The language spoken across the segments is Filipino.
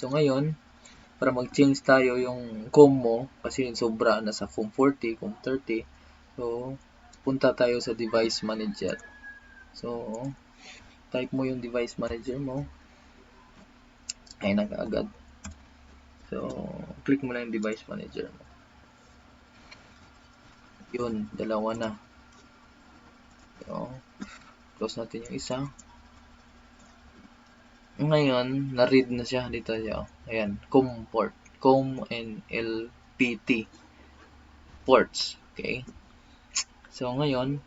So ngayon, para mag-change tayo yung COM mo, kasi yung sobra na sa COM 40, COM 30. So, punta tayo sa device manager. So, type mo yung device manager mo. Ay na kaagad. So, click mo lang yung device manager mo. Yun, dalawa na. So, close natin yung isa. Ngayon, na-read na siya dito. Ayan, COM port. COM and LPT ports. Okay. So, ngayon,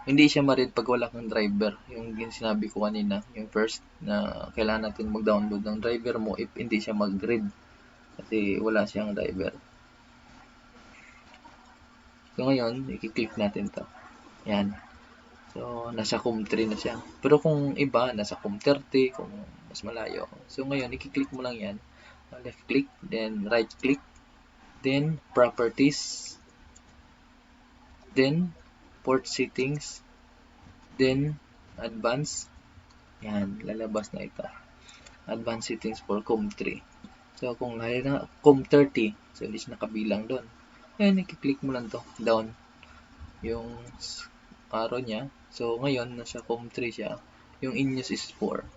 hindi siya ma-read pag wala kang driver. Yung sinabi ko kanina, yung first na kailangan natin mag-download ng driver mo if hindi siya mag-read. Kasi wala siyang driver. So, ngayon, i-click natin to. Yan. So, nasa COM 3 na siya. Pero kung iba, nasa COM 30, kung mas malayo. So, ngayon, i-click mo lang yan. Left click, then right click, then properties, then port settings, then advanced. Yan, lalabas na ito. Advanced settings for COM 3. So, kung na COM 30, so hindi siya nakabilang doon. Yan, i-click mo lang to down. Yung arrow niya. So, ngayon, nasa COM 3 siya. Yung in-use is 4.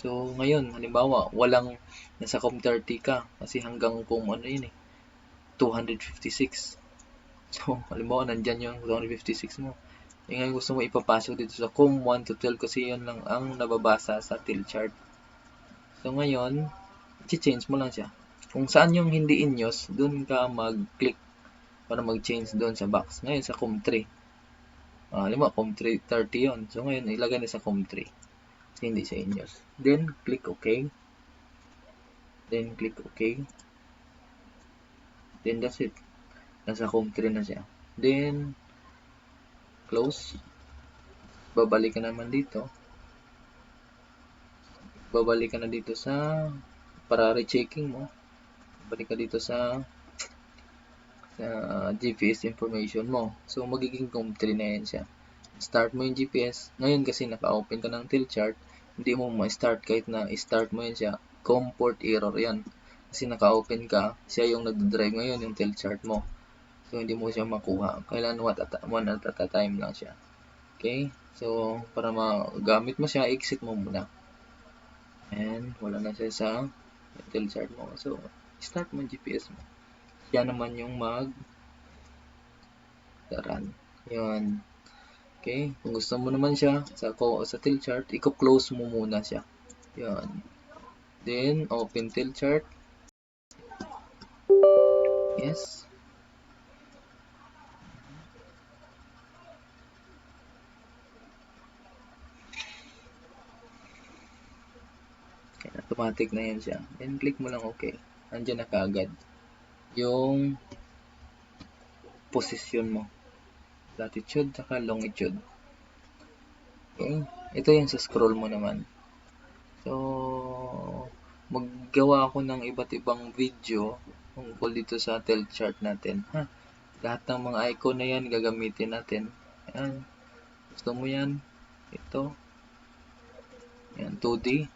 So, ngayon, halimbawa, walang nasa COM 30 ka. Kasi hanggang COM 256. So, halimbawa, nandyan yung 256 mo. Ngayon, gusto mo ipapasok dito sa COM 1 to 12 kasi yun lang ang nababasa sa TELCHART. So, ngayon, i-change mo lang siya. Kung saan yung hindi in-use, dun ka mag-click para mag-change doon sa box. Ngayon, sa COM 3. Halimbawa, COM 3, 30 yun. So, ngayon, ilagay na sa COM 3. Kasi hindi siya in-use. Then, click OK. Then, click OK. Then, that's it. Nasa COM 3 na siya. Then, close. Babalik ka naman dito. Babalik ka na dito sa para rechecking mo. Balik ka dito sa GPS information mo. So, magiging COM 3 na yan siya. Start mo yung GPS. Ngayon kasi naka-open ka ng TELCHART, hindi mo ma-start kahit na start mo yan siya. COM port error yan. Kasi naka-open ka, siya yung nag-drive ngayon yung TELCHART mo. So, hindi mo siya makuha. Kailangan one at a time lang siya. Okay? So, para magamit mo siya, exit mo muna. And, wala na siya sa TELCHART mo. So, start mo yung GPS mo. Siya naman yung mag-run. Yun. Okay, kung gusto mo naman siya sa TELCHART, i-close mo muna siya. Yan. Then, open TELCHART. Yes. Okay, automatic na yan siya. Then, click mo lang OK. Nandiyan na kaagad yung position mo. Latitude, saka longitude. Okay. Ito yung sa scroll mo naman. So, maggawa ako ng iba't ibang video tungkol dito sa TELCHART natin. Lahat ng mga icon na yan, gagamitin natin. Ayan. Gusto mo yan? Ito. Ayan, 2D.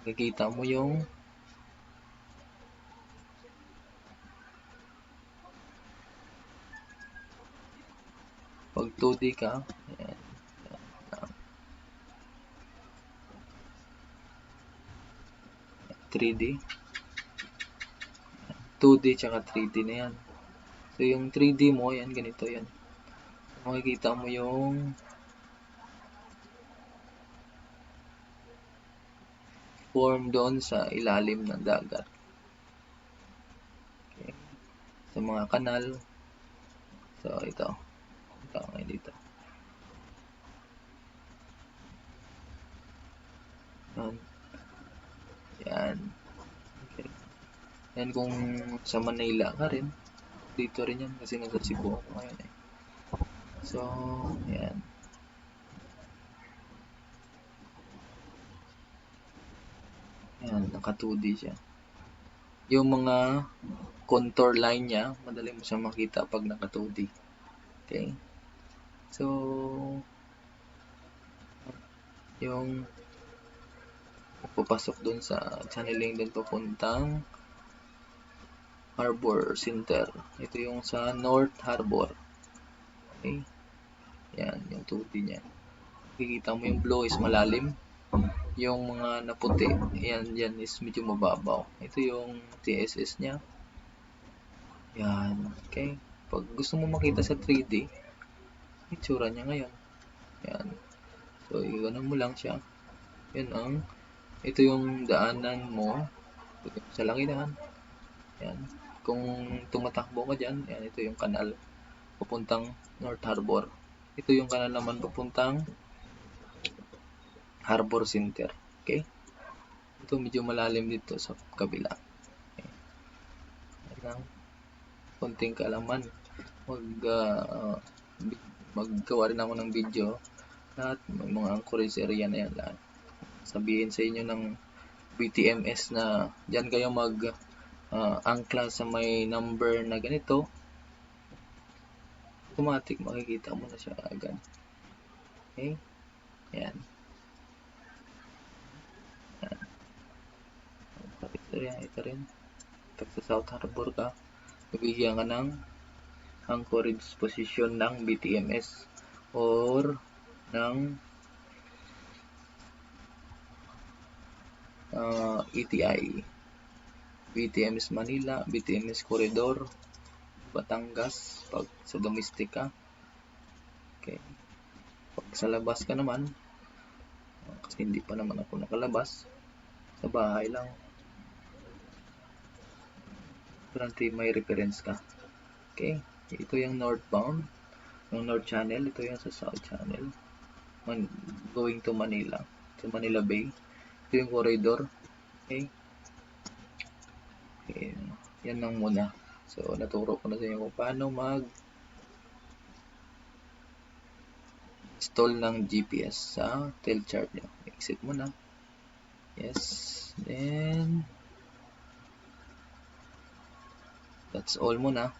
Nakikita mo yung pag 2D ka, ayan, 3D, 2D tsaka 3D na yan. So, yung 3D mo, yan, ganito yan. Makikita mo yung form doon sa ilalim ng dagat. Okay. Sa mga kanal. So, ito. Ito, ngayon dito. Yan. Yan. Okay. Yan kung sa Manila ka rin. Dito rin yan kasi nasa Cebu ako ngayon eh. So, yan. Yan, naka 2D siya. Yung mga contour line niya, madali mo siya makita pag naka 2D. Okay? So, yung Papasok dun sa channeling din papuntang Harbor Center. Ito yung sa North Harbor. Okay? Yan, yung 2D niya. Kikita mo yung blue is malalim. Yung mga naputi, yan is medyo mababaw. Ito yung TSS niya. Yan, okay? Pag gusto mo makita sa 3D, itsura niya ngayon. Yan. So, i-ano mo lang siya. Ito yung daanan mo sa langitan. Yan. Kung tumatakbo ka dyan, yan, ito yung kanal papuntang North Harbor. Ito yung kanal naman papuntang Harbor Center. Okay? Ito medyo malalim dito sa kabila. Okay. Yan. Konting kaalaman. Maggawa rin ako ng video. Lahat, mga anchorage area na yan lahat. Sabihin sa inyo ng BTMS na dyan kayo angkla sa may number na ganito, automatic makikita mo na siya agad. Okay? Yan. Ito rin. Pag sa South Harbor ka, bibigyan ka ng anchorage position ng BTMS or ng ETI. BTMS Manila, BTMS Corridor, Batangas, pag sa domestic ka. Okay. Pag sa labas ka naman, kasi hindi pa naman ako nakalabas, sa bahay lang. Currently may reference ka. Okay. Ito yung northbound, yung north channel, ito yung sa south channel. Going to Manila, to Manila Bay. Ito yung corridor. Okay. Okay, yan lang muna. So, naturo ko na sa inyo kung paano install ng GPS sa TELCHART nyo. Exit mo na. Yes. Then, that's all muna.